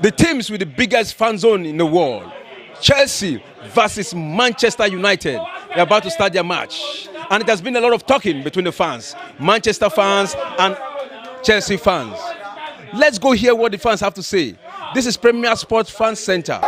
The teams with the biggest fan zone in the world, Chelsea versus Manchester United. They're about to start their match. And it has been a lot of talking between the fans, Manchester fans and Chelsea fans. Let's go hear what the fans have to say. This is Premier Sports Fan Center.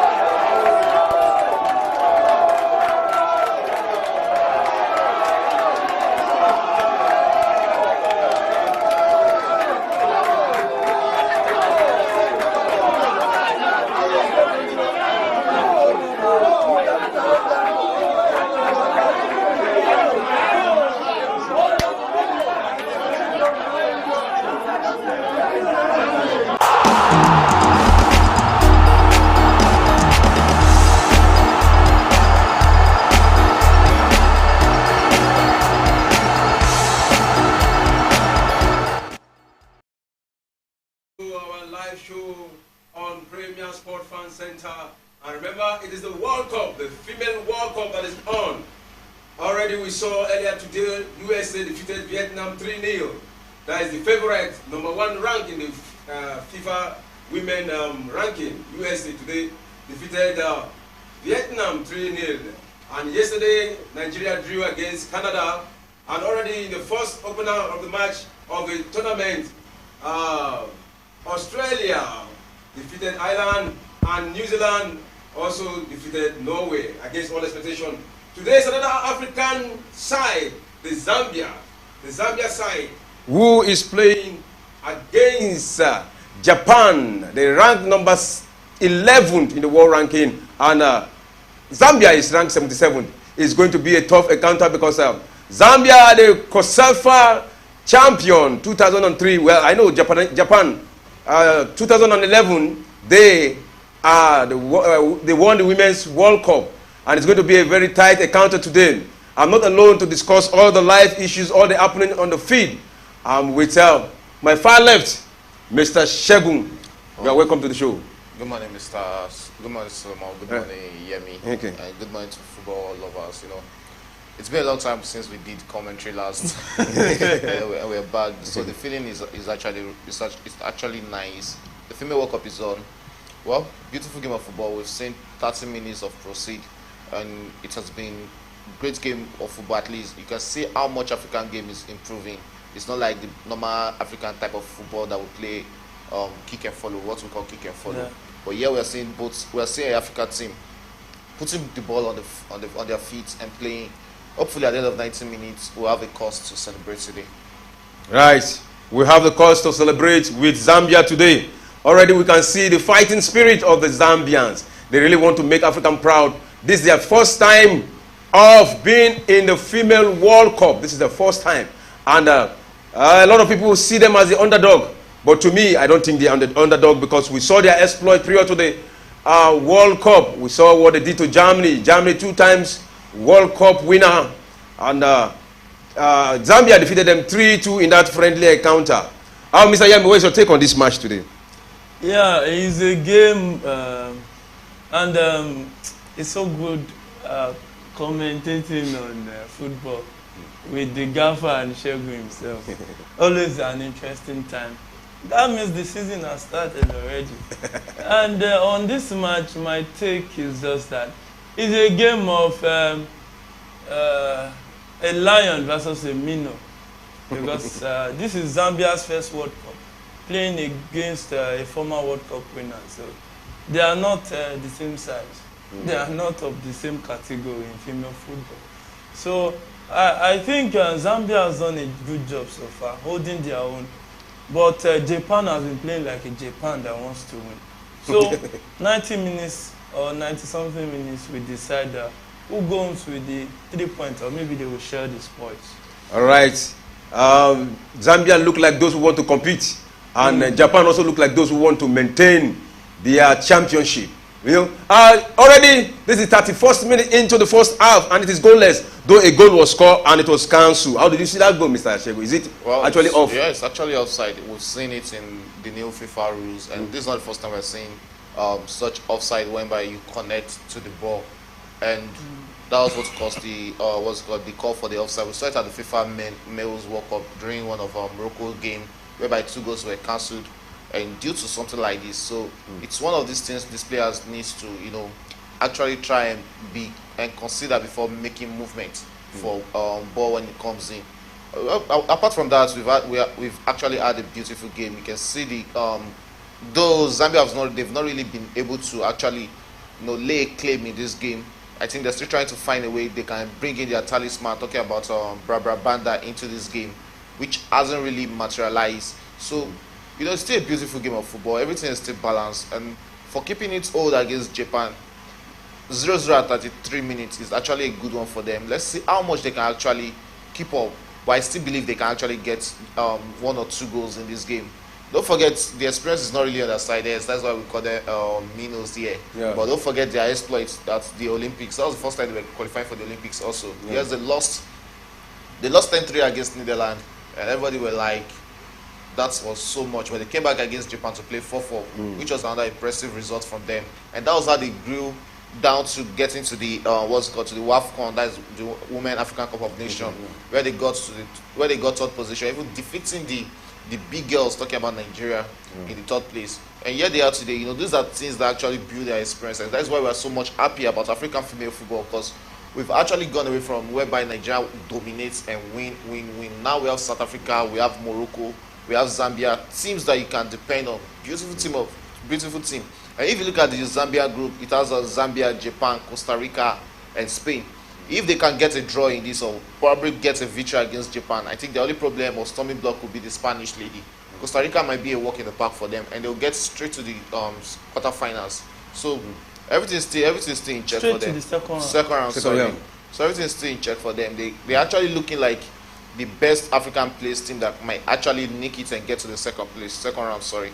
Our live show on Premier Sport Fan Center, and remember, it is the World Cup, the female World Cup that is on. Already we saw earlier today, USA defeated Vietnam 3-0. That is the favorite, #1 rank in the FIFA women ranking. USA today defeated Vietnam 3-0. And yesterday, Nigeria drew against Canada. And already in the first opener of the match of the tournament, Australia defeated Ireland, and New Zealand also defeated Norway against all expectation. Today is another African side, the Zambia side, who is playing against Japan. They rank number 11th in the world ranking, and Zambia is ranked 77th. It's going to be a tough encounter because Zambia, the COSAFA champion 2003. Well, I know Japan 2011, they won the Women's World Cup, and it's going to be a very tight encounter today. I'm not alone to discuss all the live issues, all the happening on the field. I'm with my far left, Mr. Shegun. You are welcome to the show. Good morning, Mr. Good morning, Solomon. Good morning, Yemi. Okay. And good morning to football lovers. You know, it's been a long time since we did commentary last. We're back, so the feeling is actually nice. The female World Cup is on. Well, beautiful game of football. We've seen 30 minutes of proceed, and it has been great game of football. At least you can see how much African game is improving. It's not like the normal African type of football that we play, kick and follow, what we call kick and follow. Yeah. But here we are seeing both. We are seeing an African team putting the ball on their feet and playing. Hopefully, at the end of 90 minutes, we'll have a cause to celebrate today. Right. We have the cause to celebrate with Zambia today. Already we can see the fighting spirit of the Zambians. They really want to make Africa proud. This is their first time of being in the female World Cup. This is the first time. And a lot of people see them as the underdog. But to me, I don't think they're the underdog, because we saw their exploit prior to the World Cup. We saw what they did to Germany. Germany 2 times World Cup winner, and Zambia defeated them 3-2 in that friendly encounter. Mr. Yami, what's your take on this match today? Yeah, it's a game, and it's so good commentating on football with the gaffer and Shegu himself. Always an interesting time. That means the season has started already. And on this match, my take is just that it's a game of a lion versus a minnow, because this is Zambia's first World Cup, playing against a former World Cup winner. So they are not the same size. They are not of the same category in female football. So I think Zambia has done a good job so far, holding their own. But Japan has been playing like a Japan that wants to win. So 90 minutes or 90-something minutes, we decide who goes with the 3 points, or maybe they will share the spoils. All right. Zambia look like those who want to compete, and Japan also look like those who want to maintain their championship. You know, already this is 31st minute into the first half, and it is goalless, though a goal was scored and it was cancelled. How did you see that goal, Mr. Ashego? Is it actually off? Yeah, it's actually offside. We've seen it in the new FIFA rules, and this is not the first time we're seeing such offside whereby you connect to the ball, and that was what caused the the call for the offside. We saw it at the FIFA Males World Cup during one of Morocco game, whereby 2 goals were cancelled, and due to something like this. So it's one of these things these players needs to, you know, actually try and be and consider before making movement for ball when it comes in. Apart from that, we've actually had a beautiful game. You can see the though Zambia they've not really been able to actually, you know, lay a claim in this game. I think they're still trying to find a way they can bring in their talisman, talking about Bra Banda into this game, which hasn't really materialized. So, you know, it's still a beautiful game of football. Everything is still balanced, and for keeping it old against Japan, 0-0 at 33 minutes is actually a good one for them. Let's see how much they can actually keep up. But I still believe they can actually get 1 or 2 goals in this game. Don't forget, the experience is not really on their side. That's why we call them Minos here. Yeah. But don't forget their exploits at the Olympics. That was the first time they were qualifying for the Olympics also. Yeah. Yes, they lost 10-3 against Netherlands. And everybody were like, that was so much. When they came back against Japan to play 4-4, which was another impressive result from them. And that was how they grew down to getting to the what's called to the WAFCON, that is the Women African Cup of Nations, where they got to where they got 3rd position, even defeating the big girls, talking about Nigeria, in the 3rd place. And here they are today. You know, these are things that actually build their experience, and that's why we are so much happy about African female football, because we've actually gone away from whereby Nigeria dominates and win. Now we have South Africa, we have Morocco, we have Zambia, teams that you can depend on. Beautiful team. And if you look at the Zambia group, it has Zambia, Japan, Costa Rica, and Spain. If they can get a draw in this or probably get a victory against Japan, I think the only problem or stumbling block would be the Spanish lady. Costa Rica might be a walk in the park for them, and they'll get straight to the quarterfinals. So everything's still in check for them. Straight to the second round. Sorry. So everything's still in check for them. They're actually looking like the best African placed team that might actually nick it and get to the second round. Sorry.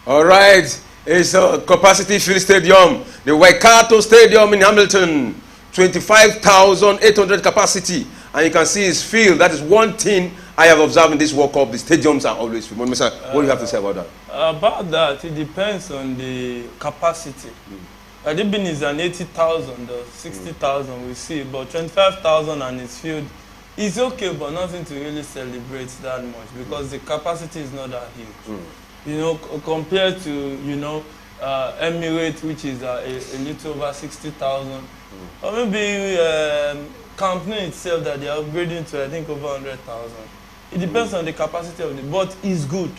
All right. It's a capacity field stadium, the Waikato Stadium in Hamilton, 25,800 capacity, and you can see it's filled. That is one thing I have observed in this World Cup. The stadiums are always filled. What do you have to say about that? About that, it depends on the capacity. Adibin is an 80,000 or 60,000, we see, but 25,000 and it's filled. It's okay, but nothing to really celebrate that much because the capacity is not that huge. You know, compared to, you know, Emirates, which is a little over 60,000, or maybe Camp Nou itself that they are upgrading to, I think, over 100,000. It depends on the capacity of the, but it's good.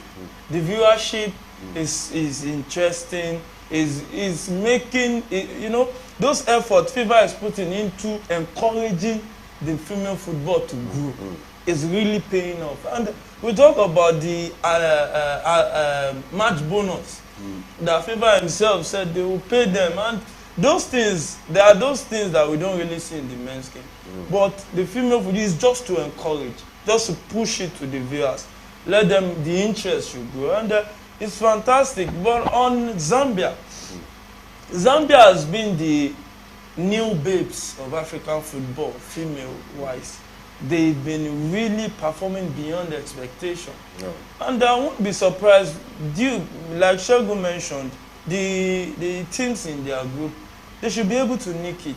The viewership is interesting, is making, you know, those efforts FIFA is putting into encouraging the female football to grow. Is really paying off. And we talk about the match bonus that FIFA himself said they will pay them, and those things, there are those things that we don't really see in the men's game. But the female football is just to encourage, just to push it to the viewers, let them, the interest should grow, and it's fantastic. But on Zambia has been the new babes of African football, female-wise. They've been really performing beyond expectation. And I won't be surprised, like Shogun mentioned, the teams in their group, they should be able to nick it.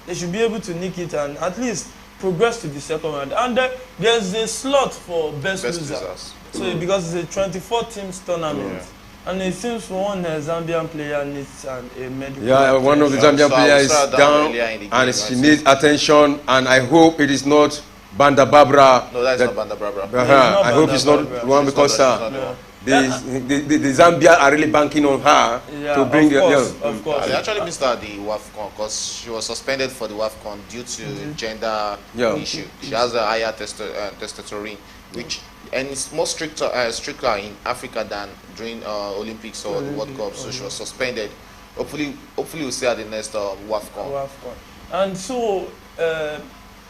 They should be able to nick it and at least progress to the second round. And there's a slot for best losers. So because it's a 24 teams tournament. And it seems for one Zambian player needs a medical attention. One of the Zambian players is down and she needs attention, and I hope it is not Banda Barbara. No, that's not Banda Barbara. I hope it's not one because the Zambia are really banking on her to bring of course. They actually missed out the WAFCON because she was suspended for the WAFCON due to gender issue. She has a higher testosterone, which and it's more stricter in Africa than during Olympics or the World Cup. So she was suspended. Hopefully we'll see her the next WAFCON. And so.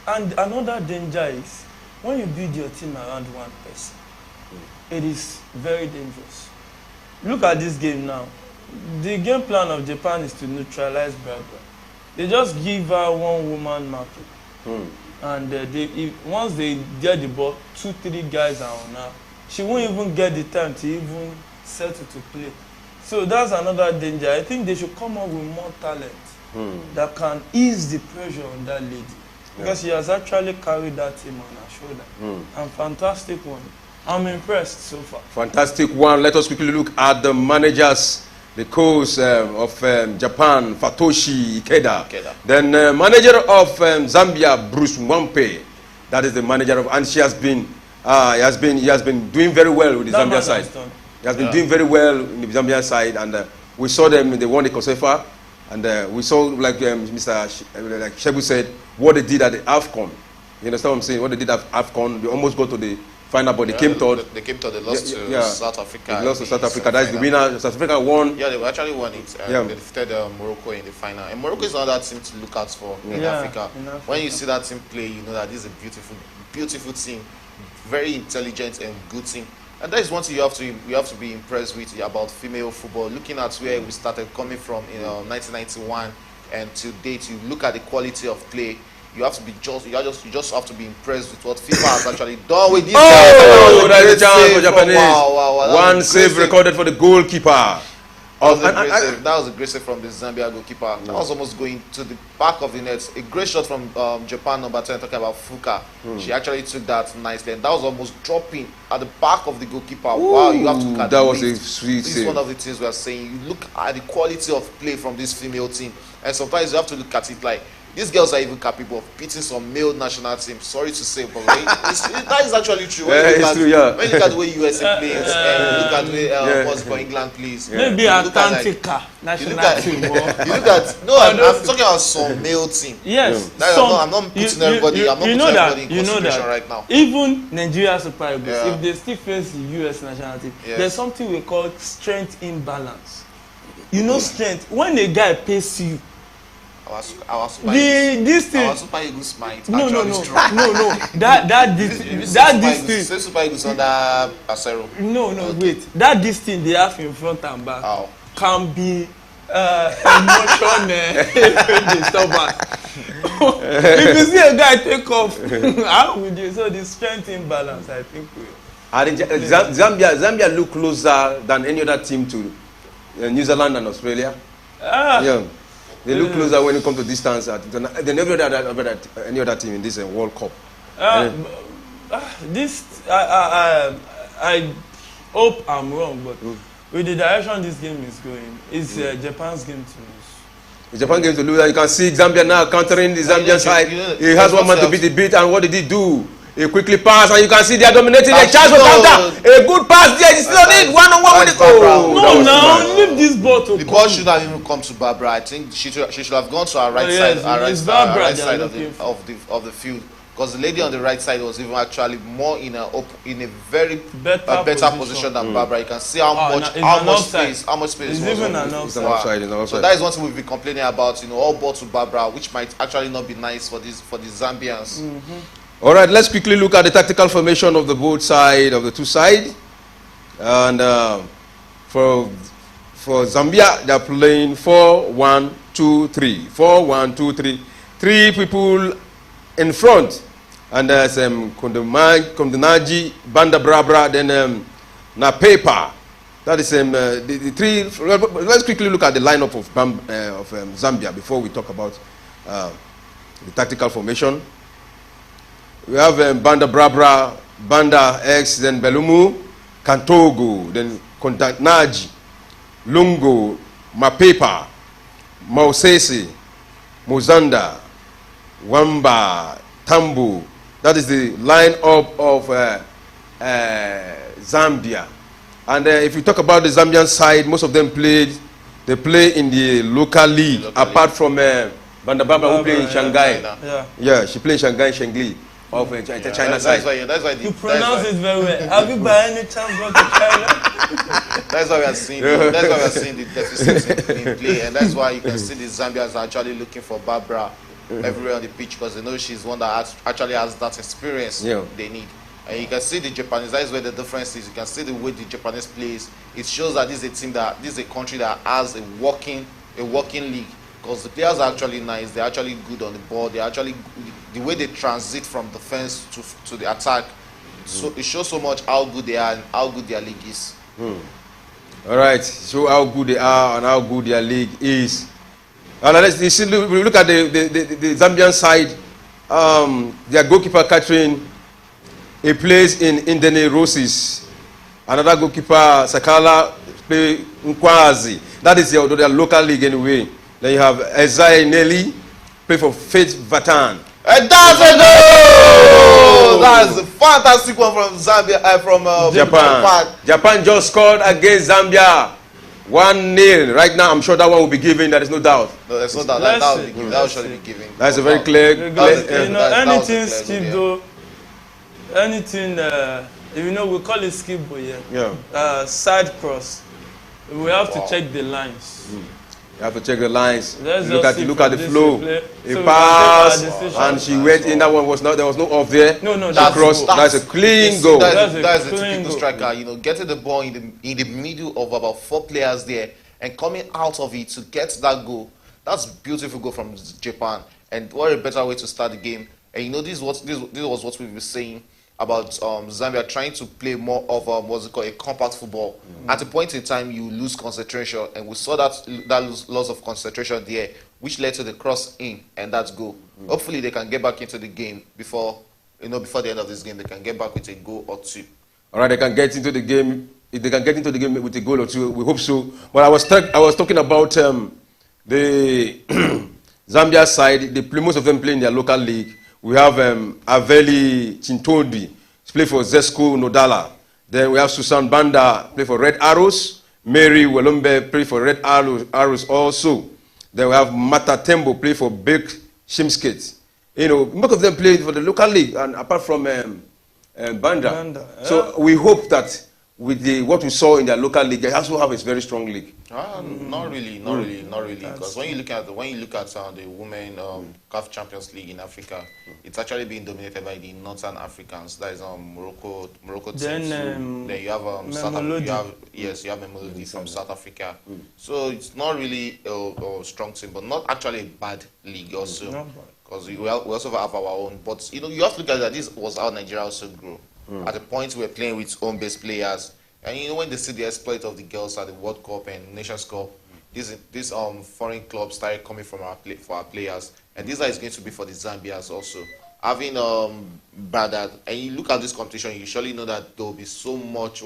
And another danger is when you build your team around one person, it is very dangerous. Look at this game now. The game plan of Japan is to neutralize Barbara. They just give her one woman marking. And once they get the ball, 2-3 guys are on her. She won't even get the time to even settle to play. So that's another danger. I think they should come up with more talent that can ease the pressure on that lady. Because she has actually carried that team on her shoulder. And fantastic one. I'm impressed so far. Fantastic one. Let us quickly look at the managers. The coach of Japan, Fatoshi Ikeda. Then manager of Zambia, Bruce Mwampe. That is the manager of, and he has been doing very well with the Zambia side. He has been doing very well in the Zambian side, and we saw them. They won the Kosefa, and we saw like Mr. Like Shebu said, what they did at the AFCON. You understand what I'm saying? What they did at AFCON, they almost got to the final, but they came third. They came third. They lost to South Africa. They lost to South Africa. That is the winner. South Africa won. Yeah, they actually won it. They defeated Morocco in the final. And Morocco is another team to look out for in Africa. When you see that team play, you know that this is a beautiful, beautiful team, very intelligent and good team. And that is one thing you have to be impressed with about female football. Looking at where we started coming from in 1991 and to date, you look at the quality of play. You have to be you just have to be impressed with what FIFA has actually done with this. Oh, that is a chance for Japanese. Wow. One save recorded for the goalkeeper. That was a great save from the Zambia goalkeeper. That was almost going to the back of the net. A great shot from Japan number 10, talking about Fuka. She actually took that nicely, and that was almost dropping at the back of the goalkeeper. Ooh, wow, you have to look at that was a sweet This save. is one of the things we are saying. You look at the quality of play from this female team, and sometimes you have to look at it like, these girls are even capable of beating some male national teams. Sorry to say, but that is actually true. When you look at the way USA plays, and look at the way what's for England plays. Maybe Atlantica national team. You look at I'm talking about some male team. Yes, I'm not putting everybody. I'm not putting everybody in consideration right now. Even Nigeria Super Eagles, if they still face the US national team, there's something we call strength imbalance. You know, strength. When a guy pays you. Our Super Eagles might no. That distance. Say Super Eagles under Acero. No, wait. That distance they have in front and back can be emotion disturbance. If you see a guy take off, how would you? So the strength imbalance, I think. Zambia look closer than any other team to New Zealand and Australia. They look closer when it comes to distance than every any other team in this World Cup. I hope I'm wrong, but with the direction this game is going, it's Japan's game to lose. The Japan game to lose. You can see Zambia now countering the Zambian side. He has one man to beat the beat, and what did he do? He quickly pass, and you can see they are dominating. A chance for counter. A good pass there. It's still need one-on-one with the goal. No, leave this ball to the ball should have even come to Barbara. I think she should have gone to our right side, right side of the field, because the lady on the right side was even actually more in a very better position than Barbara. You can see how much space was even an outside. So that is one thing we've been complaining about. All ball to Barbara, which might actually not be nice for the Zambians. All right, let's quickly look at the tactical formation of the both side of the two sides. And for Zambia, they are playing 4-1-2-3. 4-1-2-3. 3 people in front, and there's Kondenaji, Banda Brabra, then Napepa. That is the 3. Let's quickly look at the lineup of Zambia before we talk about the tactical formation. We have Banda Brabra, Banda X, then Belumu, Kantogo, then Kondenaji, Lungo, Mapepa, Mausese, Mozanda, Wamba, Tambu. That is the line-up of Zambia. And if you talk about the Zambian side, most of them play in the local league, apart from Banda Barbara, who play in Shanghai. Yeah, she plays in Shanghai, Shengli, of China side. That's why you pronounce it very well. Have you by any chance gone to China? That's why we are seeing. That's why we are seeing the deficit in play, and that's why you can see the Zambians are actually looking for Barbara everywhere on the pitch, because they know she's one that actually has that experience they need. And you can see the Japanese. That is where the difference is. You can see the way the Japanese plays. It shows that this is a team this is a country that has a working league, because the players are actually nice. They're actually good on the ball. They actually the way they transit from defense to the attack. So it shows so much how good they are and how good their league is. All right, show how good they are and how good their league is. Let's look at the Zambian side. Their goalkeeper Catherine He plays in Indene. Another goalkeeper, Sakala, play Nkwazi. That is their local league anyway. Then you have Ezai Nelly, play for Faith Vatan. And that's a goal! That's a fantastic one from Zambia, from Japan. Japan just scored against Zambia. 1-0. Right now, I'm sure that one will be given. There is no doubt. No, there's no doubt. That will surely be given. That's a very clear. Anything skip though, anything, we call it skip, but side cross. We have to check the lines. You have to check the lines. Look at the flow. A So pass, and she went in. That one was not. There was no off there. No, that's a clean goal. That's a typical striker. Getting the ball in the middle of about 4 players there and coming out of it to get that goal. That's a beautiful goal from Japan. And what a better way to start the game. And this was what we were saying about Zambia trying to play more of a compact football. At a point in time, you lose concentration, and we saw that loss of concentration there, which led to the cross in, and that's goal. Hopefully, they can get back into the game before the end of this game. They can get back with a goal or 2. All right, they can get into the game. If they can get into the game with a goal or 2, we hope so. But I was talking about the Zambia side. Most of them play in their local league. We have Aveli Chintondi, play for Zesco Nodala. Then we have Susan Banda, play for Red Arrows. Mary Walumbe, play for Red Arrows also. Then we have Mata Tembo, play for Big Shimskit. Most of them play for the local league, and apart from Banda. So we hope that with what we saw in their local league, they also have a very strong league. Not really. Because when you look at the Women CAF Champions League in Africa, it's actually being dominated by the Northern Africans. That is Morocco teams. Then you have you have Memolodi from South Africa. So it's not really a strong team, but not actually a bad league also. Because we also have our own. But you have to look at that. This was how Nigeria also grew. At the point we were playing with home-based players, and when they see the exploit of the girls at the World Cup and Nations Cup, these foreign clubs started coming for our players, and this is going to be for the Zambians also. Having Bada, and you look at this competition, you surely know that there will be so much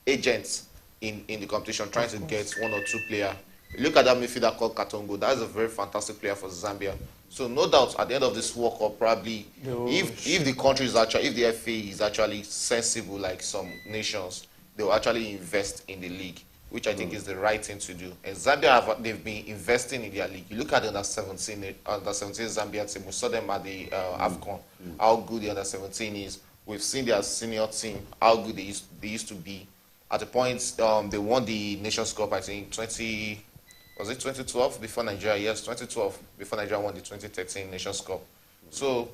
agents in the competition trying to get 1 or 2 players. Look at that midfielder called Katongo. That is a very fantastic player for Zambia. So no doubt at the end of this World Cup, probably if the country is if the FA is actually sensible like some nations, they will actually invest in the league, which I think is the right thing to do. And Zambia they've been investing in their league. You look at the under-17 Zambia team. We saw them at the AFCON. How good the under-17 is. We've seen their senior team. How good they used to be. At the point they won the Nations Cup, I think 2012 before Nigeria? Yes, 2012 before Nigeria won the 2013 Nations Cup. So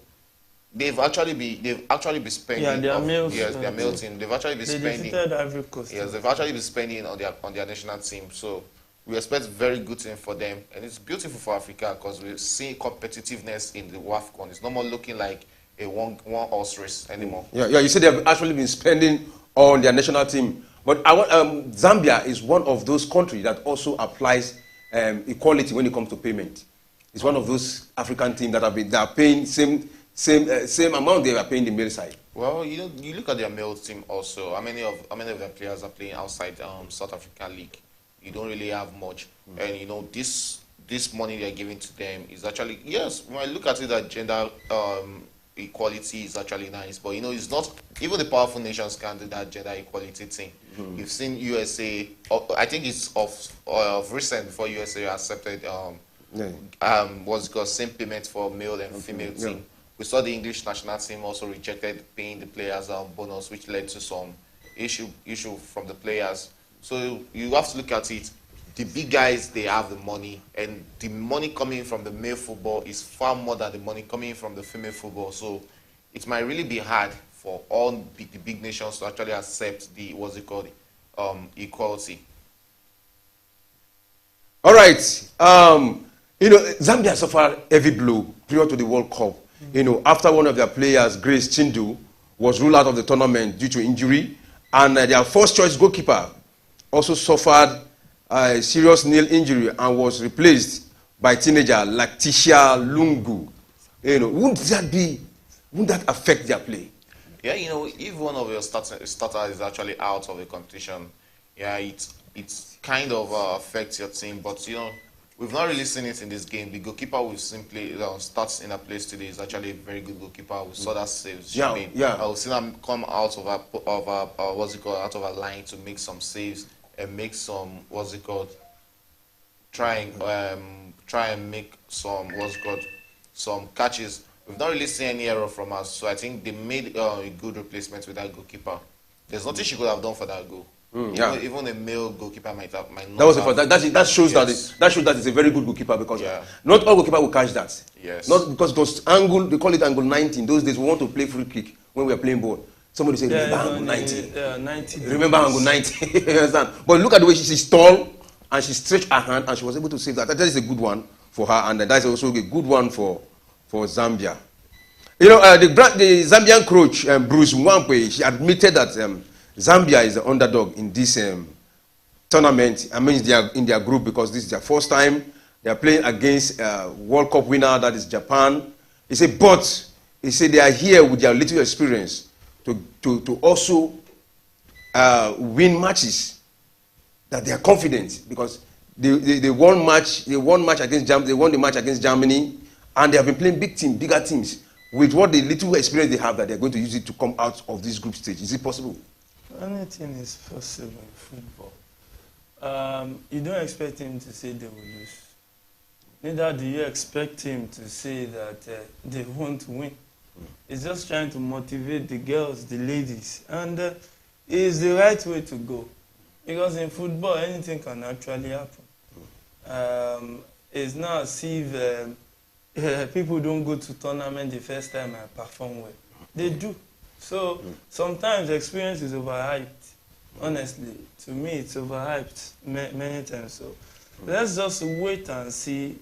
they've actually been spending. Their male team. They've actually been spending. Ivory Coast. Yes, they've actually been spending on their national team. So we expect very good thing for them, and it's beautiful for Africa because we're seeing competitiveness in the WAFCON. It's no more looking like a one horse race anymore. Yeah. You said they've actually been spending on their national team, but Zambia is one of those countries that also applies equality when it comes to payment. It's one of those African teams that are paying same amount they are paying the male side. Well, you look at their male team also. How many of their players are playing outside South African league? You don't really have much, and this money they're giving to them is actually when I look at it, that gender equality is actually nice, but it's not. Even the powerful nations can't do that gender equality thing. You've seen USA. I think it's of recent before USA accepted what's called same payment for male and female team. We saw the English national team also rejected paying the players bonus, which led to some issue from the players. So you have to look at it. The big guys, they have the money, and the money coming from the male football is far more than the money coming from the female football. So it might really be hard for all the big nations to actually accept the equality. All right. Zambia suffered heavy blow prior to the World Cup. After one of their players, Grace Chindu, was ruled out of the tournament due to injury, and their first choice goalkeeper also suffered a serious nail injury and was replaced by teenager Letitia Lungu. Wouldn't that affect their play? Yeah, you know, if one of your starter is actually out of a competition, yeah, it kind of affects your team. But you know, we've not really seen it in this game. The goalkeeper we simply starts in a place today is actually a very good goalkeeper. We saw that saves. Yeah. We've seen him come out of out of a line to make some saves and make some try and make some some catches. We've not really seen any error from us, so I think they made a good replacement with that goalkeeper. There's nothing she could have done for that goal. Even a male goalkeeper might not. That shows that it's a very good goalkeeper, because not all goalkeeper will catch that. Yes. Not because angle, they call it angle 90. In those days, we want to play free kick when we are playing ball. Somebody say, remember angle 90. 90. Remember angle 90. You understand? But look at the way she's tall and she stretched her hand and she was able to save that. That is a good one for her, and that's also a good one for Zambia. You know, the Zambian coach, Bruce Mwampe, she admitted that Zambia is the underdog in this tournament. I mean, they are in their group because this is their first time. They are playing against World Cup winner, that is Japan. He said, but he said they are here with their little experience to also win matches, that they are confident, because they won the match against Germany, and they have been playing bigger teams. With what the little experience they have, that they're going to use it to come out of this group stage. Is it possible? Anything is possible in football. You don't expect him to say they will lose. Neither do you expect him to say that they won't win. He's just trying to motivate the girls, the ladies. And it's the right way to go. Because in football, anything can actually happen. It's not as if people don't go to tournament the first time and perform well. They do. So sometimes experience is overhyped. Honestly, to me, it's overhyped many times. So let's just wait and see.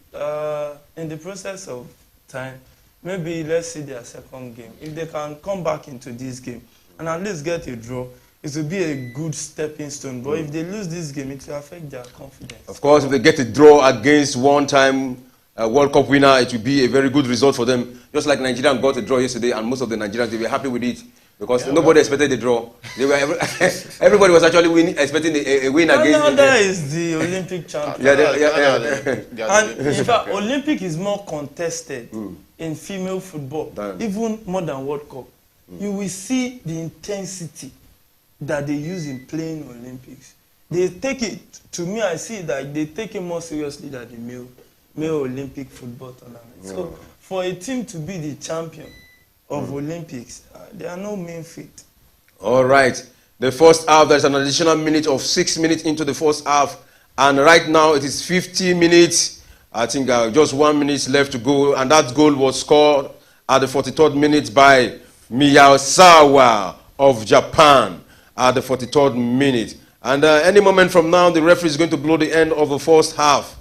In the process of time, maybe let's see their second game. If they can come back into this game and at least get a draw, it will be a good stepping stone. But if they lose this game, it will affect their confidence. Of course, if they get a draw against one-time World Cup winner, it will be a very good result for them. Just like Nigeria got a draw yesterday, and most of the Nigerians, they were happy with it, because nobody expected the draw. They were everybody was actually expecting a win against. Another is the Olympic champion. And in fact, Olympic is more contested in female football, even more than World Cup. You will see the intensity that they use in playing Olympics. They take it, to me, I see that they take it more seriously than the male Olympic football tournament. So for a team to be the champion of Olympics, they are no mean feat. All right. The first half, there's an additional minute of 6 minutes into the first half. And right now it is 50 minutes. I think just 1 minute left to go. And that goal was scored at the 43rd minute by Miyazawa of Japan at the 43rd minute. And any moment from now, the referee is going to blow the end of the first half.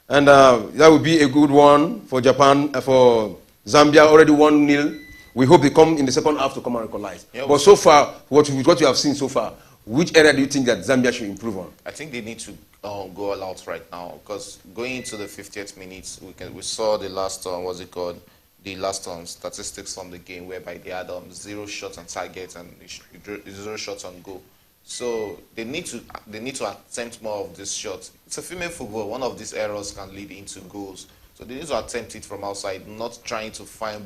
And that would be a good one for Japan, for Zambia, already 1-0. We hope they come in the second half to come and equalize. Yeah, but so far, what you have seen so far, which area do you think that Zambia should improve on? I think they need to go all out right now, because going into the 50th minutes, we saw the last the last statistics from the game, whereby they had 0 shots on target and 0 shots on goal. So they need to attempt more of these shots. It's a female football. One of these errors can lead into goals. So they need to attempt it from outside, not trying to find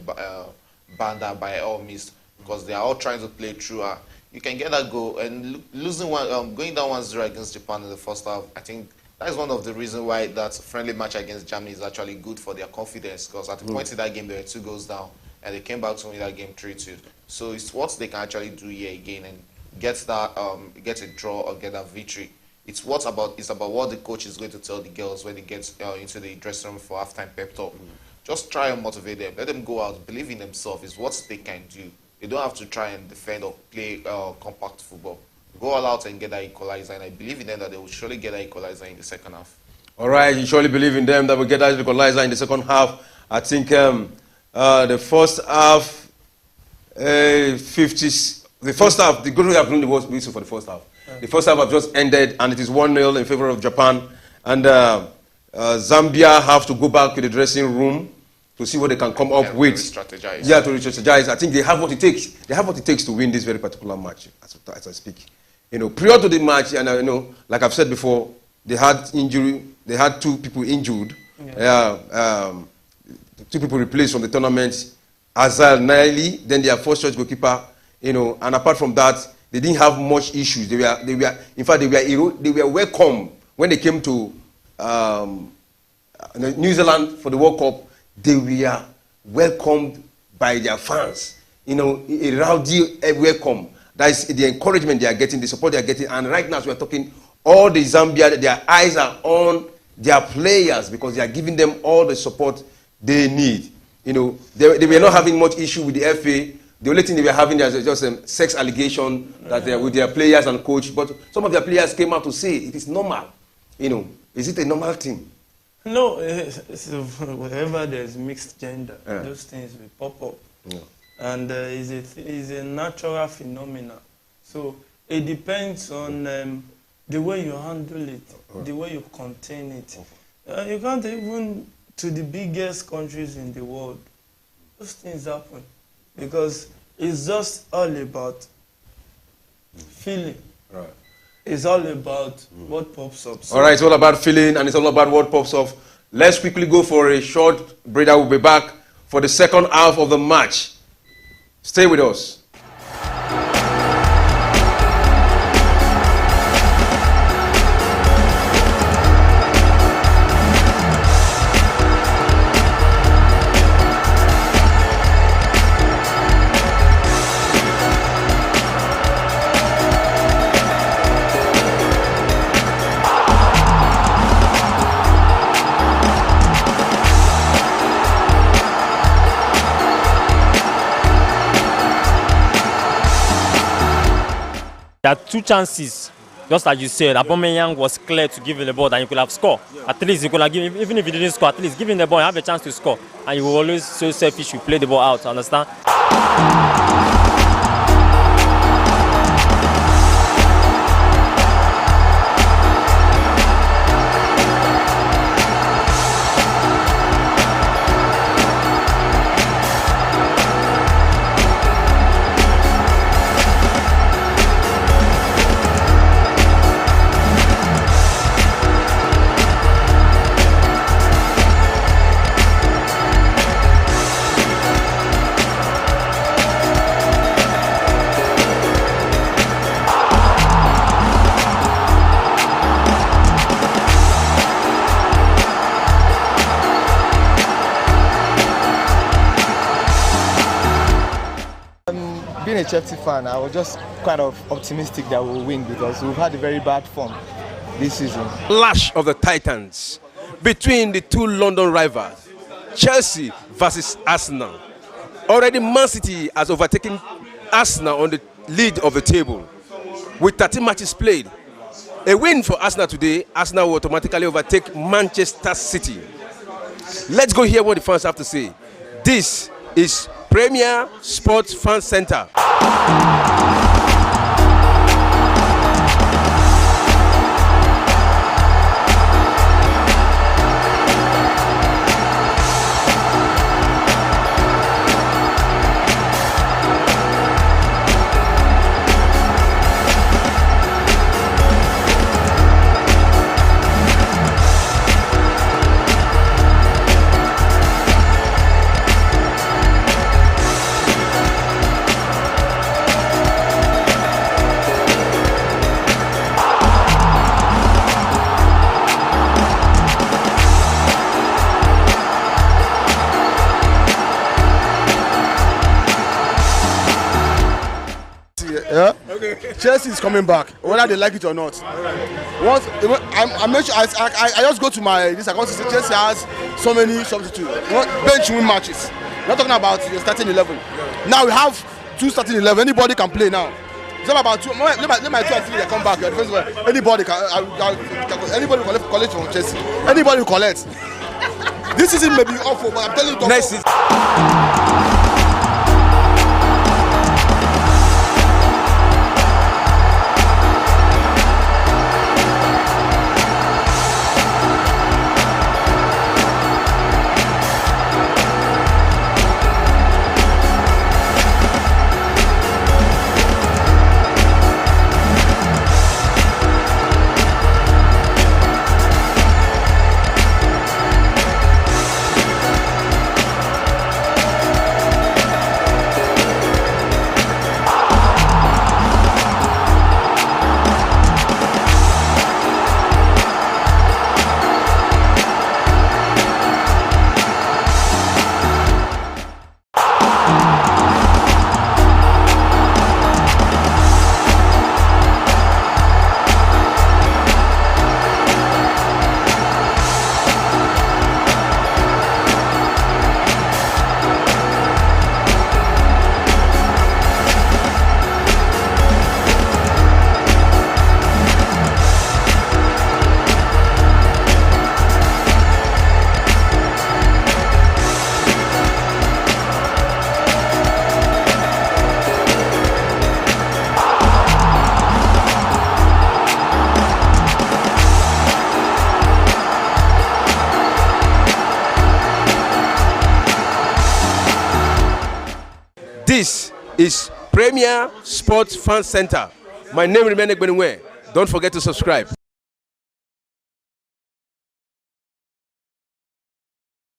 Banda by all means, because they are all trying to play through her. You can get that goal, and losing going down 1-0 against Japan in the first half, I think that is one of the reasons why that friendly match against Germany is actually good for their confidence, because at the point in that game, they were 2 goals down, and they came back to win that game 3-2. So it's what they can actually do here again and get a draw or get a victory. It's about what the coach is going to tell the girls when they get into the dressing room for halftime pep talk. Just try and motivate them. Let them go out, believe in themselves. It's what they can do. They don't have to try and defend or play compact football. Go all out and get that equalizer, and I believe in them that they will surely get that equalizer in the second half. All right, you surely believe in them that will get that equalizer in the second half. I think the first half, the first half, the good we have blown the whistle for the first half. The first half have just ended, and it is 1-0 in favor of Japan. And Zambia have to go back to the dressing room to see what they can come up with. Strategize. Yeah, to strategize. I think they have what it takes. They have what it takes to win this very particular match, as I speak. Prior to the match, and like I've said before, they had injury. They had 2 people injured. Yeah. 2 people replaced from the tournament. Azal Naili, then their first choice goalkeeper. And apart from that, they didn't have much issues. They were, in fact, they were welcome when they came to New Zealand for the World Cup. They were welcomed by their fans. A rowdy welcome. That is the encouragement they are getting, the support they are getting. And right now, as we are talking, all the Zambia, their eyes are on their players because they are giving them all the support they need. They were not having much issue with the FA. The only thing they were having is just a sex allegation that they are with their players and coach. But some of their players came out to say it is normal. Is it a normal thing? No, wherever there's mixed gender, those things will pop up. Yeah. And it's a natural phenomenon. So it depends on the way you handle it, the way you contain it. You can't even, to the biggest countries in the world, those things happen. Because it's just all about feeling. Right. It's all about what pops up. So all right, it's all about feeling and it's all about what pops up. Let's quickly go for a short break. I will be back for the second half of the match. Stay with us. There are 2 chances, just as you said. Aubameyang was clear to give him the ball and he could have scored. At least he could have given, even if he didn't score, at least give him the ball and have a chance to score. And you will always so selfish, you play the ball out, understand? Being a Chelsea fan, I was just kind of optimistic that we'll win because we've had a very bad form this season. Clash of the Titans between the 2 London rivals, Chelsea versus Arsenal. Already Man City has overtaken Arsenal on the lead of the table with 13 matches played. A win for Arsenal today, Arsenal will automatically overtake Manchester City. Let's go hear what the fans have to say. This is Premier Sports Fan Center. Yeah. Okay. Chelsea is coming back, whether they like it or not. Once I mentioned, I just go to my this account to say Chelsea has so many substitutes, bench win matches. We're not talking about the starting 11. Now we have 2 starting 11. Anybody can play now. It's not about 2. Let my 2 and 3 they come back. Anybody can. Anybody will collect from Chelsea. Anybody will collect. This season may be awful, but I'm telling you. Next is This is Premier Sports Fan Center. My name remains Egbenwe. Don't forget to subscribe.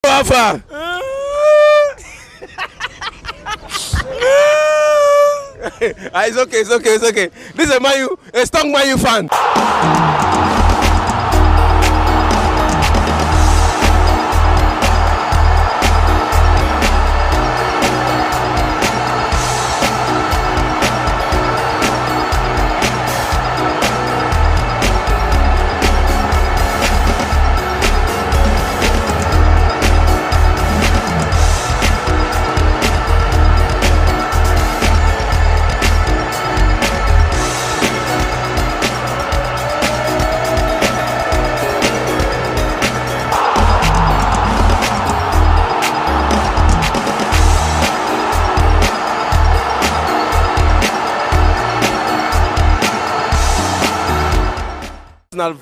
Alpha. It's okay. This is a strong Man U fan.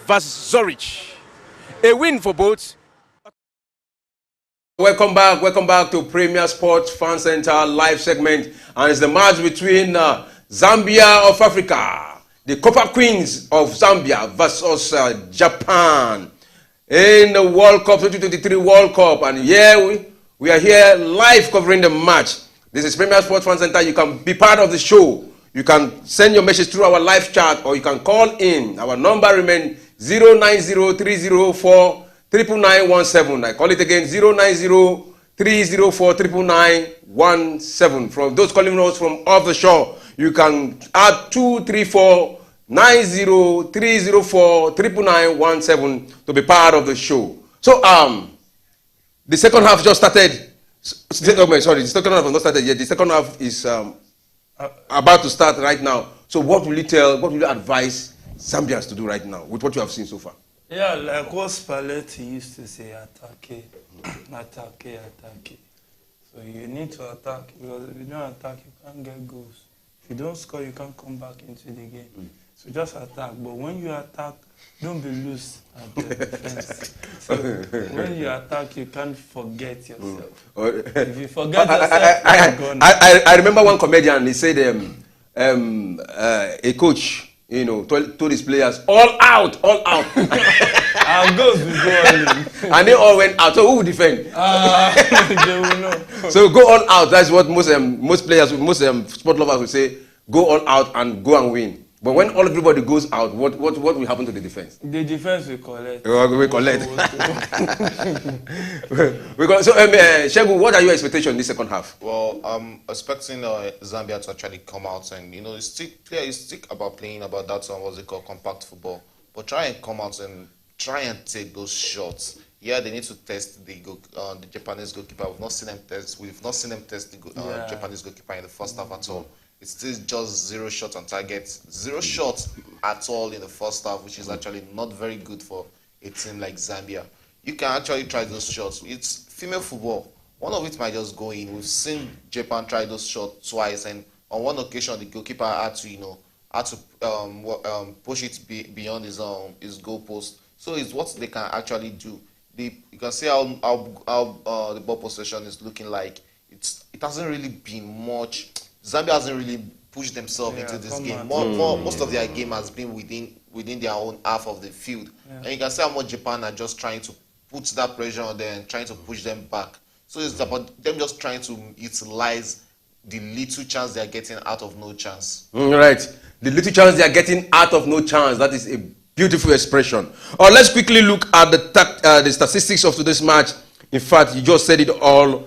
Versus Zurich. A win for both. Welcome back to Premier Sports Fan Center live segment, and it's the match between Zambia of Africa, the Copper Queens of Zambia versus Japan in the World Cup 2023 World Cup, and here we are here live covering the match. This is Premier Sports Fan Center. You can be part of the show. You can send your message through our live chat, or you can call in. Our number remains 090-304-99917. I call it again, 090-304-99917. From those calling us from off the shore, you can add 234-90-304-99917 to be part of the show. So the second half just started. Sorry, the second half has not started yet. The second half is about to start right now. So what will you advise Zambians to do right now with what you have seen so far? Yeah, like what Spalletti used to say, attack. So you need to attack, because if you don't attack, you can't get goals. If you don't score, you can't come back into the game. So just attack. But when you attack, don't be loose at the defense. So when you attack, you can't forget yourself. If you forget yourself, I remember one comedian, he said a coach, told his players, all out. Our goals will go all in. And they all went out. So who will defend? They will know. So go all out. That's what most players, most sport lovers will say. Go all out and go and win. But when everybody goes out, what will happen to the defense? The defense will collect. We collect. So, Shegun, what are your expectations in this second half? Well, I'm expecting Zambia to actually come out and, it's still about playing about that what's it called, compact football. But try and come out and try and take those shots. Yeah, they need to test the Japanese goalkeeper. We've not seen them test the Japanese goalkeeper in the first half at all. It's still just 0 shots on target, 0 shots at all in the first half, which is actually not very good for a team like Zambia. You can actually try those shots. It's female football. One of it might just go in. We've seen Japan try those shots twice, and on one occasion the goalkeeper had to push it beyond his goal post. So it's what they can actually do. You can see how the ball possession is looking like. It hasn't really been much. Zambia hasn't really pushed themselves into this game. Most of their game has been within their own half of the field. Yeah. And you can see how much Japan are just trying to put that pressure on them and trying to push them back. So it's about them just trying to utilize the little chance they are getting out of no chance. Right. The little chance they are getting out of no chance. That is a beautiful expression. Let's quickly look at the statistics of today's match. In fact, you just said it all.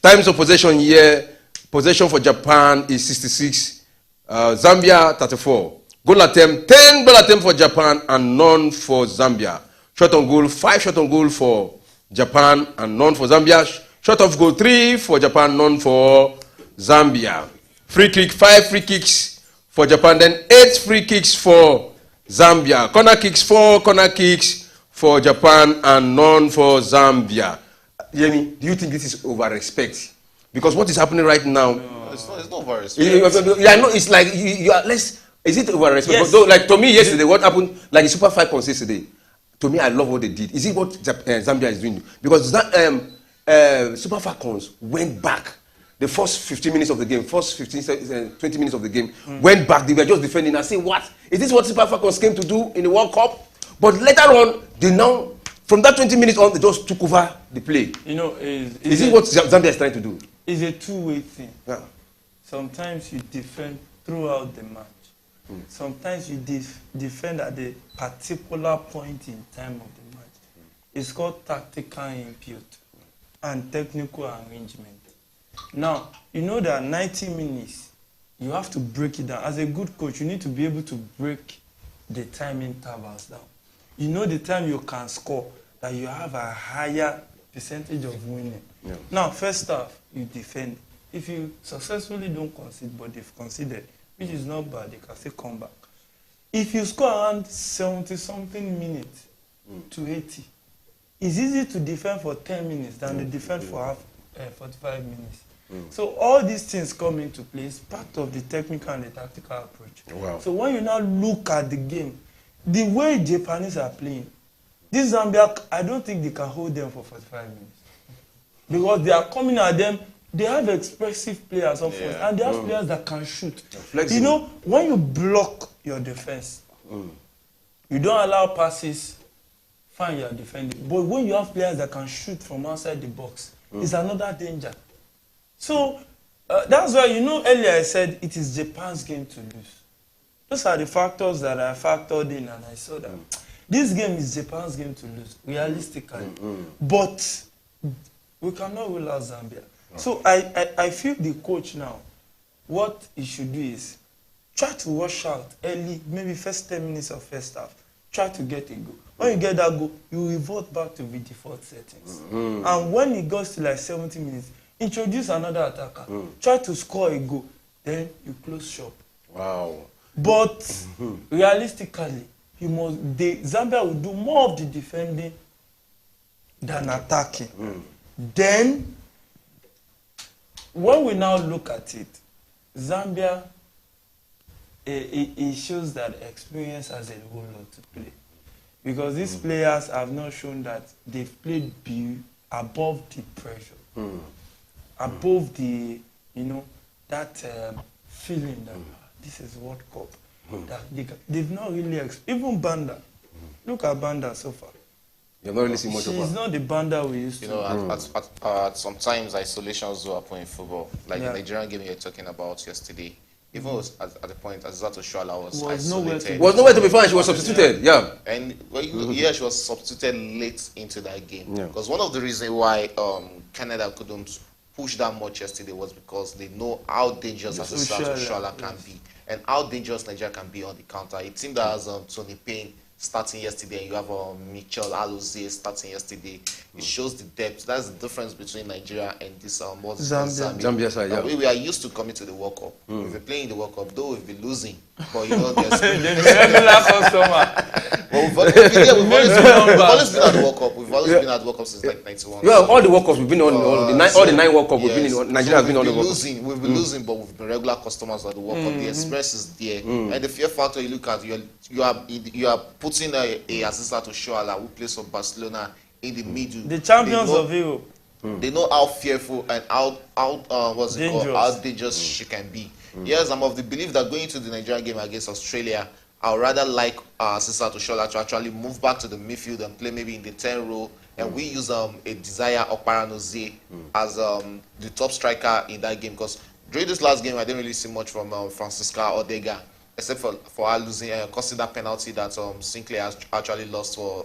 Times of possession here. Possession for Japan is 66, Zambia 34. Goal attempt, 10 goal attempt for Japan and none for Zambia. Shot on goal, 5 shot on goal for Japan and none for Zambia. Shot off goal, 3 for Japan, none for Zambia. Free kick, 5 free kicks for Japan, then 8 free kicks for Zambia. Corner kicks, 4 corner kicks for Japan and none for Zambia. Yemi, do you think this is over-respect? Because what is happening right now... No, it's not over-respect. Yeah, no, it's like you are less... Is it over-respect? Yes. Though, like to me yesterday, what happened, like the Super 5 contest yesterday, to me, I love what they did. Is it what Zambia is doing? Because Super Falcons went back the first 15 minutes of the game, first 15, 20 minutes of the game, went back. They were just defending. I say, what? Is this what Super Falcons came to do in the World Cup? But later on, they now, from that 20 minutes on, they just took over the play. You know, is this what Zambia is trying to do? It's a two-way thing. Yeah. Sometimes you defend throughout the match. Sometimes you defend at a particular point in time of the match. It's called tactical input and technical arrangement. Now, you know that 90 minutes, you have to break it down. As a good coach, you need to be able to break the time intervals down. You know the time you can score, that you have a higher percentage of winning. Yeah. Now, first half, you defend. If you successfully don't concede, but they've conceded, which is not bad, they can still come back. If you score around 70-something minutes to 80, it's easy to defend for 10 minutes than to defend for 45 minutes. So all these things come into play. It's part of the technical and the tactical approach. Wow. So when you now look at the game, the way Japanese are playing, this Zambia, I don't think they can hold them for 45 minutes. Because they are coming at them, they have expressive players up front, and they have players that can shoot. You know, when you block your defense, you don't allow passes, fine, you are defending. But when you have players that can shoot from outside the box, it's another danger. So that's why, you know, earlier I said it is Japan's game to lose. Those are the factors that I factored in, and I saw that this game is Japan's game to lose, realistically. But we cannot rule out Zambia. So I feel the coach now, what he should do is try to rush out early, maybe first 10 minutes of first half. Try to get a goal. When you get that goal, you revert back to the default settings. And when it goes to like 70 minutes, introduce another attacker. Try to score a goal. Then you close shop. Wow. But realistically, Zambia will do more of the defending than attacking. Then, when we now look at it, Zambia, it shows that experience has a whole lot to play. Because these players have not shown that they've played above the pressure. Above the, you know, that feeling that this is World Cup. That they've not really, even Banda. Look at Banda so far. You've not really seen much of her. She's not the Banda we used to. You know, at sometimes isolation also happen in football. Like the Nigerian game you're talking about yesterday. Even at the point, Azato Shuala was isolated. Was nowhere to be found. She was substituted. Yeah. And she was substituted late into that game. Because one of the reasons why Canada couldn't push that much yesterday was because they know how dangerous Azato Shuala can be and how dangerous Nigeria can be on the counter. A team that has Tony Payne starting yesterday, and you have Michel Alozie starting yesterday. It shows the depth. That's the difference between Nigeria and this Zambia side. Yeah. We are used to coming to the World Cup. We've been playing the World Cup, though we've been losing. But you know, there's regular customer. But we've always been at the World Cup. We've always been at the World Cup since like 91. Yeah, all the World Cups we've been on, all the 9 World Cups we've been in. Nigeria has been on the World Cup. We've been losing, but we've been regular customers at the World Cup. The experience is there, and the fear factor you look at, you are putting a assistant to Shuala who plays for Barcelona in the middle. The champions of Europe. They know how fearful and how dangerous she can be. Yes, I'm of the belief that going into the Nigerian game against Australia, I would rather like Sister Toshola to actually move back to the midfield and play maybe in the 10 row, and we use a Desire Okparanozie as the top striker in that game. Because during this last game, I didn't really see much from Francisca Odega, except for her losing, costing that penalty that Sinclair has actually lost for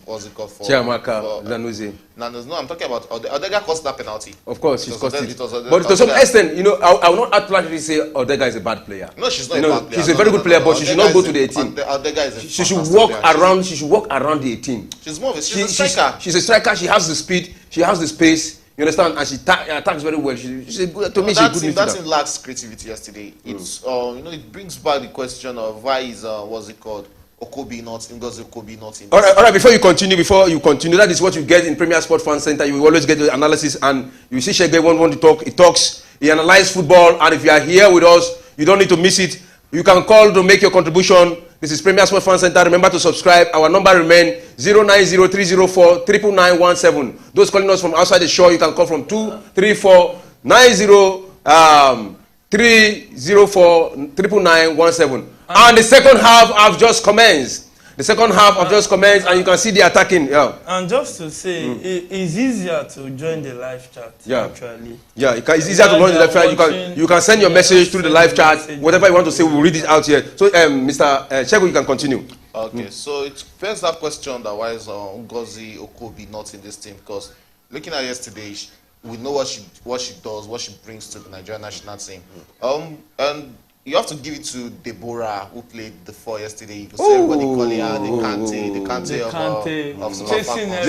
what's it called for Chiamaka Lanuzi. No, I'm talking about Odega cost that penalty. Of course, she's cost it. But to some extent, you know, I will not automatically say Odega is a bad player. No, she's not a bad player. She's a very good player, but she should not go to the 18. Odega is she should walk around. She should walk around the 18. She's more of a striker. She's a striker. She has the speed. She has the space. You understand? And she attacks very well. She's a good, to me, she's a good midfielder. That team lacks creativity yesterday. It's you know, it brings back the question of why is what's it called, Okobi not in? Does Okobi not in? All right. Before you continue, that is what you get in Premier Sport Fan Center. You will always get the analysis, and you see Shege want to talk. He talks. He analyzes football, and if you are here with us, you don't need to miss it. You can call to make your contribution. This is Premier Sport Fan Center. Remember to subscribe. Our number remains 090-304-99917. Those calling us from outside the show, you can call from 234 304-999-17. And the second half have just commenced. The second half have just commenced, and you can see the attacking. Yeah. And just to say, it's easier to join the live chat. Actually. Yeah, it's easier to join the live chat. You can send your message through the live chat. Whatever you want to say, we'll read it out here. So, Mr. Shegu, you can continue. Okay, so it first that question that why is Ngozi Okobi not in this team? Because looking at yesterday, we know what she does, what she brings to the Nigerian national team. And you have to give it to Deborah, who played the 4 yesterday. You can see everybody calling her the Kante of Super Falcons.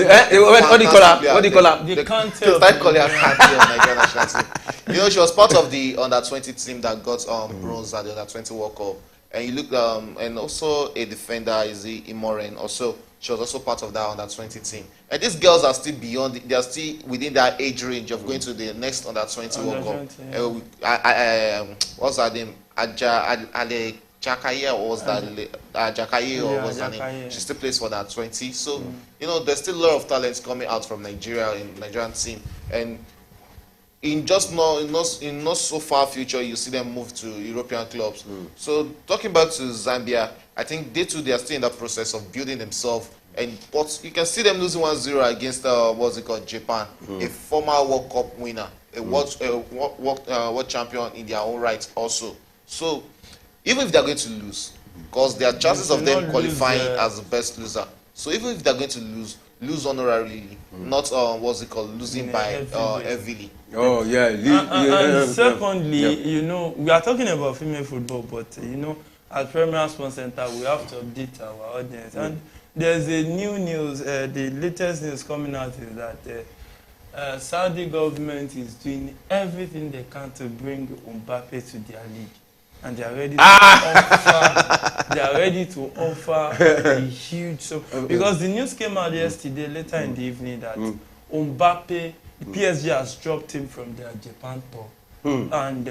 What do you call her? What do you call her? The Kante. Start calling her Kante of Nigerian national team. You know, she was part of the under-20 team that got bronze at the under-20 World Cup. And you look, and also a defender is Imoren. Also, she was also part of that under-20 team. And these girls are still beyond. They are still within their age range of going to the next under-20 World Cup. What's her name? Ale Jakaye, or was that Jakaye, or was her name? She still plays for that 20. So you know, there's still a lot of talents coming out from Nigeria in the Nigerian team, and in not so far future, you see them move to European clubs. So talking back to Zambia, I think they too, they are still in that process of building themselves. But you can see them losing 1-0 against Japan, a former World Cup winner, a world champion in their own right also. So even if they're going to lose, because there are chances of them qualifying as the best loser. So even if they're going to lose honorarily, not losing by heavily. Oh yeah. And secondly, you know, we are talking about female football, but you know, at Premier Sports Center, we have to update our audience. And there's a new news. The latest news coming out is that Saudi government is doing everything they can to bring Mbappe to their league. And they are ready to offer. They are ready to offer a huge because the news came out yesterday, later in the evening, that Mbappe, PSG has dropped him from their Japan tour, and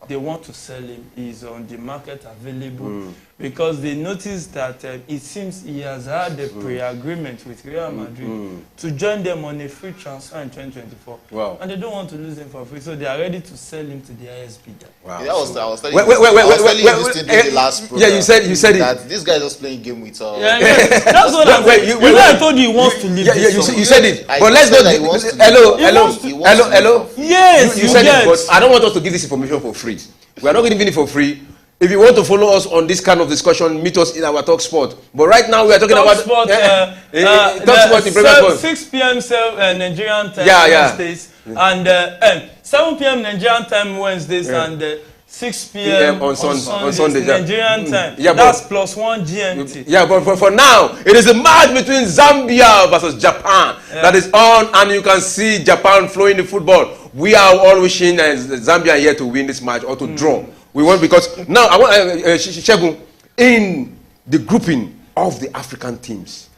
they want to sell him. He's on the market available because they noticed that it seems he has had a pre-agreement with Real Madrid to join them on a free transfer in 2024. Wow. And they don't want to lose him for free, so they are ready to sell him to the ISP. Wow. Yeah, I was telling you this thing in the last program. Yeah, you said that this guy is playing game with that's what I said. I told you he wants to leave. You said it. But let's go. Hello. Yes, you said it, but I don't want us to give this information for free. We are not giving it for free. If you want to follow us on this kind of discussion, meet us in our Talk Sport. But right now we are talking about Sport, Talk Sport in Premier Sport. 6 p.m. Nigerian time Wednesdays, and 7 p.m. Nigerian time Wednesdays, and 6 p.m. on Sunday Nigerian time. That's +1 GMT. Yeah, but for now, it is a match between Zambia versus Japan that is on, and you can see Japan flowing the football. We are all wishing Zambia here to win this match or to draw. We want, because now I want Shegun, in the grouping of the African teams.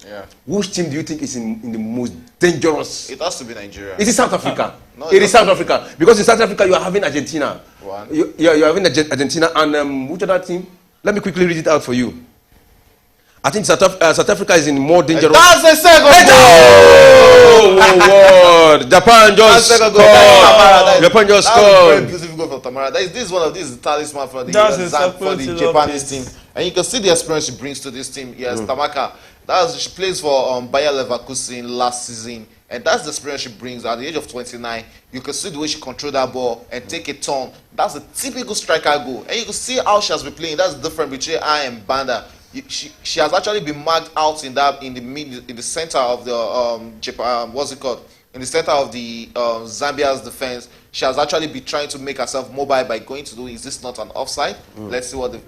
Which team do you think is in the most dangerous? It has to be Nigeria. It is South Africa. No, it is South Africa, because in South Africa you are having Argentina. You are having Argentina and which other team? Let me quickly read it out for you. I think South Africa is in more dangerous. That's the second goal. Oh, Japan just scored. Japan just scored. Very beautiful goal from Tamara. This is one of these talisman for the Japanese team, and you can see the experience she brings to this team. Yes, Tamaka. She plays for Bayer Leverkusen last season, and that's the experience she brings at the age of 29. You can see the way she controls that ball and take a turn. That's a typical striker goal, and you can see how she has been playing. That's the difference between her and Banda. She has actually been marked out in the center of the in the center of the Zambia's defense. She has actually been trying to make herself mobile by going to do, is this not an offside? Let's see what the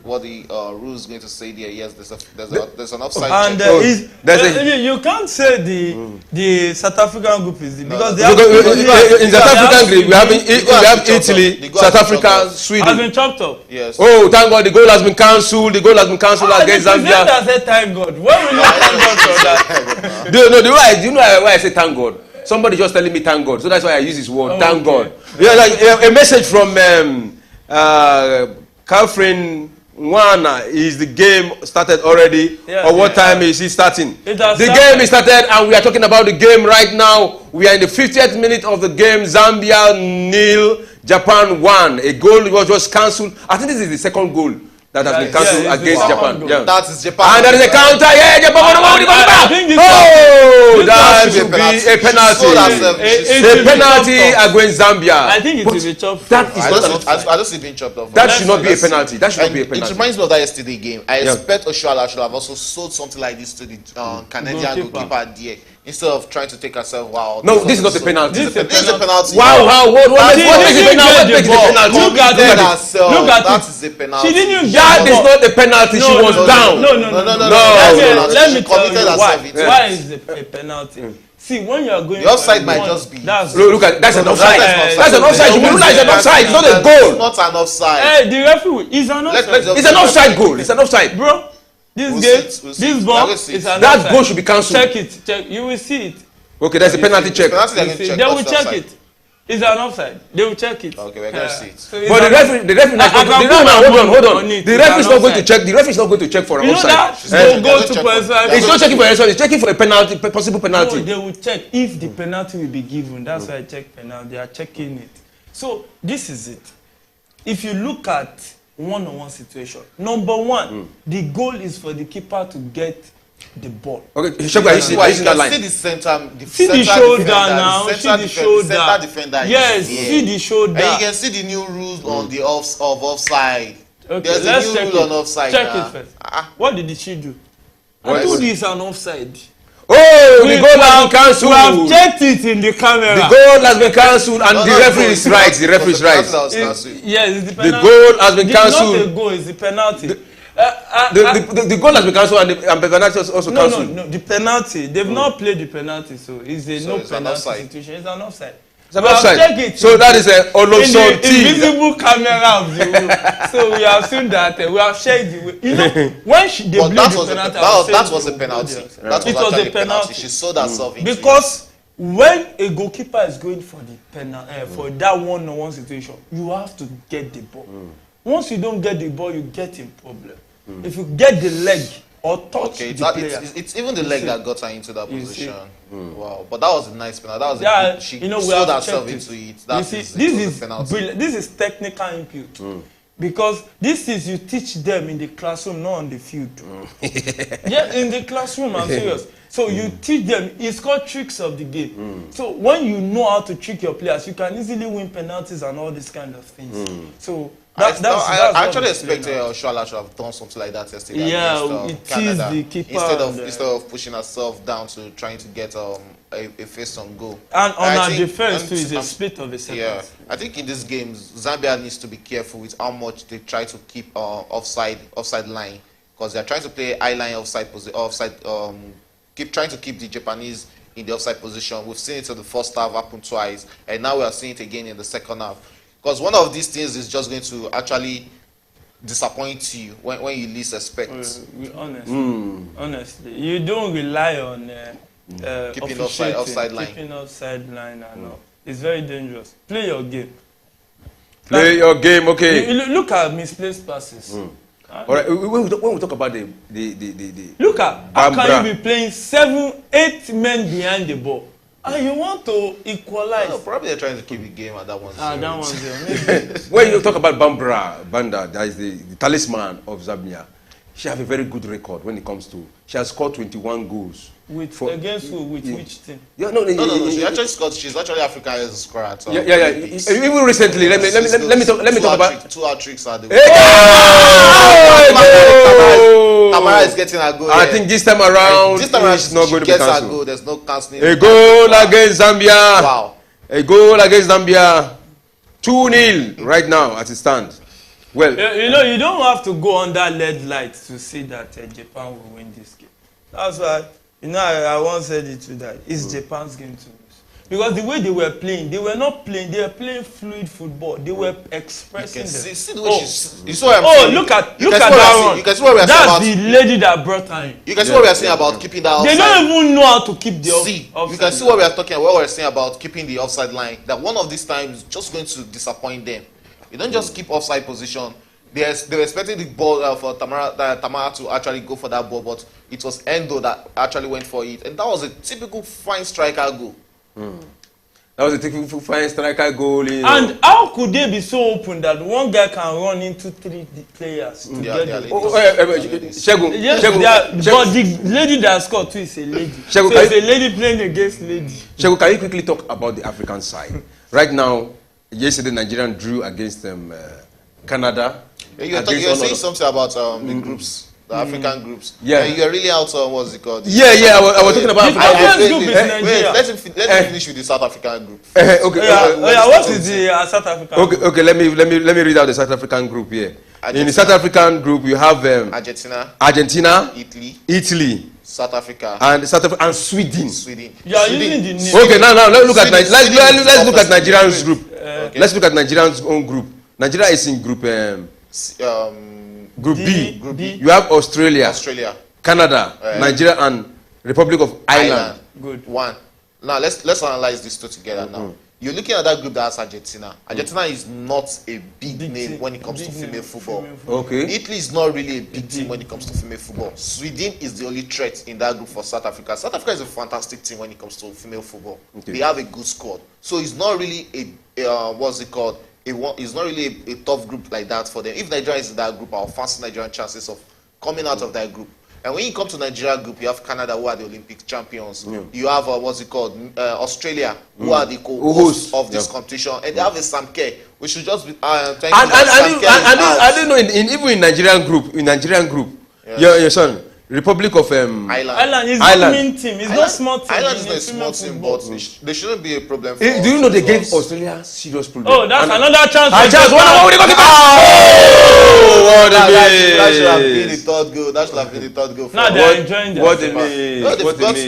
rule is going to say there. Yes, there's an offside. And you can't say the South African group is because in South African group we have Italy, South Africa, Sweden. Has been chopped up. Yes. Oh, thank God, the goal has been cancelled. The goal has been cancelled against Zambia. I said thank God. When will you thank God for that? Do you know why I say thank God? Somebody just telling me thank God, so that's why I use this word. Thank God. Yeah, like a message from Catherine Nwana is the game started already, or what time is it starting? The game is started, and we are talking about the game right now. We are in the 50th minute of the game. Zambia 0, Japan won. A goal was just cancelled. I think this is the second goal that has been cancelled against Japan. Yeah. That is Japan. And there is a counter. Yeah, Japan. That should be a penalty. A penalty against Zambia. I think it will be chopped. I don't see it being chopped off. That should not be a penalty. That should not be a penalty. It reminds me of that yesterday game. I expect Oshoala should have also sold something like this to the Canadian goalkeeper there. Instead of trying to take herself, wow. No, this is not a penalty. This is a penalty. Wow, what makes it a penalty? Look at it. Look at that is a penalty. She didn't get that is not a penalty. She was down. No. Let me tell you why. Yeah. Why is it a penalty? See, when you are going the offside might just be. Look at that's an offside. That's an offside. You mean it's an offside? It's not a goal. It's not an offside. Hey, the referee is an offside. It's an offside goal. It's an offside, bro. This ball is an offside. That goal should be cancelled. Check it. Check. You will see it. Okay, that's a penalty check. They will check it. It's an offside. They will check it. Okay, we're going to see it. So but the referee hold on. The referee is not going to check. The referee is not going to check for an offside. He's not checking for an offside. He's checking for a penalty, possible penalty. No, they will check if the penalty will be given. That's why I check penalty. They are checking it. So this is it. If you look at one-on-one situation, number one, the goal is for the keeper to get the ball. Okay, Shagwa, you see that line. See the center, see the shoulder now. See the shoulder. Center defender. Yes, see the shoulder. And you can see the new rules on the offside. Okay, there's let's a new check rule it. on offside. Check it first. What did she do? I told you it's an offside. Oh, the goal has been cancelled. We have checked it in the camera. The goal has been cancelled, and the referee is right. The referee is right. Yes, it's the penalty. The goal has been cancelled. It's not a goal, it's the penalty. The goal has been cancelled, and the penalty was also cancelled. No, the penalty. They've not played the penalty, so it's a no penalty situation. It's an offside. It's an offside. So that is a Olonso team. Invisible camera of the room. So we have seen that. We have shared the. You know, when they blew the penalty, that was a penalty. That was actually a penalty. She sold herself into it. Because when a goalkeeper is going for the penalty, for that one-on-one situation, you have to get the ball. Once you don't get the ball, you get in problem. If you get the leg or touch the player, it's even the leg that got her into that position. Wow, but that was a nice penalty. That was she sold herself into it. This is technical input. Because this is you teach them in the classroom, not on the field. Yeah, in the classroom, I'm serious. So you teach them. It's called tricks of the game. So when you know how to trick your players, you can easily win penalties and all these kind of things. So I actually expected Oshoala should have done something like that yesterday. Yeah, it is the keeper instead of pushing herself down to trying to get a face on goal. And on our defense too is a split of a second. Yeah, I think in these games Zambia needs to be careful with how much they try to keep offside line, because they are trying to play eye line offside trying to keep the Japanese in the offside position. We've seen it in the first half happen twice, and now we are seeing it again in the second half. Because one of these things is just going to actually disappoint you when you least expect. Honestly, you don't rely on keeping offside line. Keeping offside line and all. It's very dangerous. Play your game. Play your game, okay. You look at misplaced passes. All right. When we talk about the look at how can you be playing 7-8 men behind the ball? And you want to equalize. No, probably they're trying to keep the game at that 1-0. That 1-0. When you talk about Banda, that is the talisman of Zambia, she has a very good record when it comes to. She has scored 21 goals. Against who? With which team? Yeah, no. She actually scored. She's actually Africa's highest scorer. Yeah. Even recently, let me talk about 2 hat-tricks are the. Tamara is getting a goal. I think this time around, she's not going to be cancelled. Goal. There's no cancelling. A goal against Zambia. Wow. A goal against Zambia. 2-0 right now as it stands. Well, you don't have to go under LED lights to see that Japan will win this game. That's why, I once said it to that. It's Japan's game to lose. Because the way they were playing, they were not playing, they were playing fluid football. They were expressing them. See the way you saw her. Look at that one. You can see what we are saying about. That's the lady that brought her in. You can see what we are saying about keeping that offside. They don't even know how to keep the offside. You can see what we are talking about, what we are saying about keeping the offside line. That one of these times is just going to disappoint them. You don't just keep offside position. They were expecting the ball for Tamara to actually go for that ball, but it was Endo that actually went for it. And that was a typical fine striker goal. That was a typical fine striker goal. You know. And how could they be so open that one guy can run into 3 players together? Shegun. Yes, but the lady that scored too is a lady. Shegun, so it's a lady playing against lady. Shegun, can you quickly talk about the African side? Right now, yesterday Nigerian drew against Canada. You're saying something about the groups. The African groups. Yeah. You're really out on what's it called? Yeah, I was talking about African. Wait, let him finish with the South African group. What is the South African group? Okay, let me read out the South African group here. Argentina. In the South African group, you have Argentina, Italy, South Africa, and Sweden. You are using the name. Okay, now let's look at Nigerian's group. Let's look at Nigerian's own group. Nigeria is in group Group B. You have Australia, Canada, Nigeria, and Republic of Ireland. Good. One. Now let's analyze these two together. Now you're looking at that group that has Argentina. Argentina is not a big name when it comes to female football. Okay. Italy is not really a big team when it comes to female football. Sweden is the only threat in that group for South Africa. South Africa is a fantastic team when it comes to female football. Okay. They have a good squad, so it's not really it's not really a tough group like that for them. If Nigeria is in that group, I'll fancy Nigerian chances of coming out of that group. And when you come to Nigeria group, you have Canada, who are the Olympic champions. You have Australia, who are the co-hosts of this competition, and they have a Samke. We should just be I don't know. Even in Nigerian group, your son. Republic of Ireland is not a main team. It's not small team. Ireland is not a small team, but they shouldn't be a problem for us. Do you know they gave Australia serious problem? Oh, that's another chance. What that should have been the third goal. That should have been the third goal. Now they're enjoying what they mean.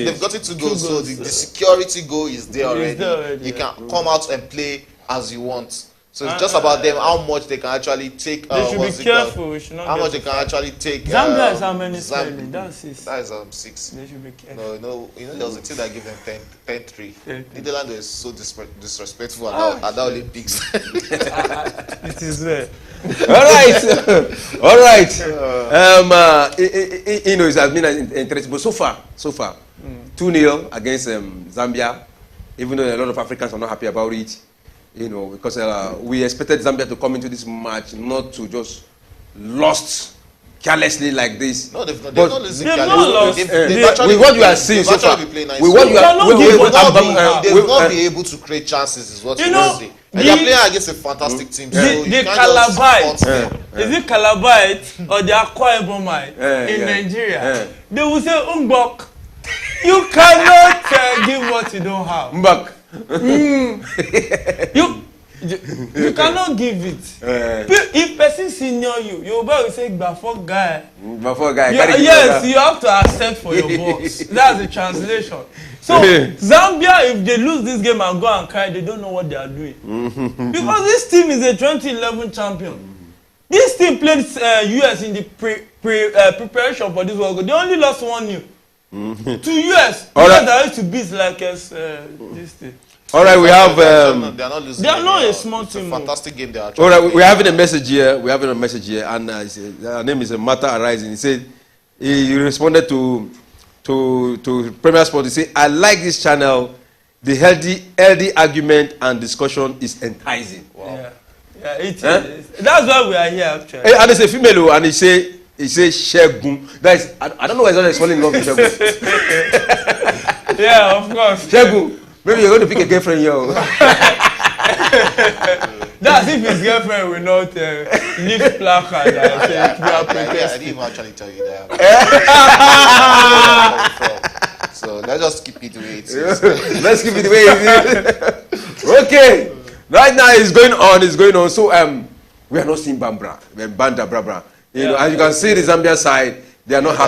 They've got it to go. So the security goal is there already. You can come out and play as you want. So it's just about them, how much they can actually take. They should be careful. How much they can actually take. Zambia is how many spelling? That's 6. That is 6. They should be careful. No, there was a team that gave them 10-3. Netherlands was so disrespectful at the Olympics. It is there. All right. It has been interesting, but so far, 2-0 against Zambia. Even though a lot of Africans are not happy about it. Because we expected Zambia to come into this match not to just lost carelessly like this. No, they've not lost carelessly. With what you are seeing so far, with what you are, they've not been able to create chances. Is what you say. And they are playing against a fantastic team. The Calabite, is it Calabite or the Akwa Ibomite in Nigeria? They will say Umbok. You cannot give what you don't have. Umbok. You cannot give it. If person senior you will say Gbafo guy. Yes, you have to accept for your boss. That's the translation. So Zambia, if they lose this game and go and cry, they don't know what they are doing. Because this team is a 2011 champion. This team played US in the preparation for this World Cup. They only lost 1-0 to US. Because they used to beat like this thing. All right, we have. They are not losing. They are not a small team. It's a fantastic game. They are. All right, we're having a message here. And her name is Mata Arising. He said he responded to Premier Sport. He said, "I like this channel. The healthy argument and discussion is enticing." Wow. Yeah, it is. That's why we are here actually. And it's a female, and he say Shegun. That is, I don't know why he's not falling in love with Shegun. Yeah, of course. Shegun. Maybe you're going to pick a girlfriend here. That's if his girlfriend will not leave placard. I didn't even actually tell you that. So let's just keep it the way it is. Let's keep it the way it is. Okay. Right now it's going on. So we are not seeing Banda Brabra. As you can see, the Zambia side, they are not happy.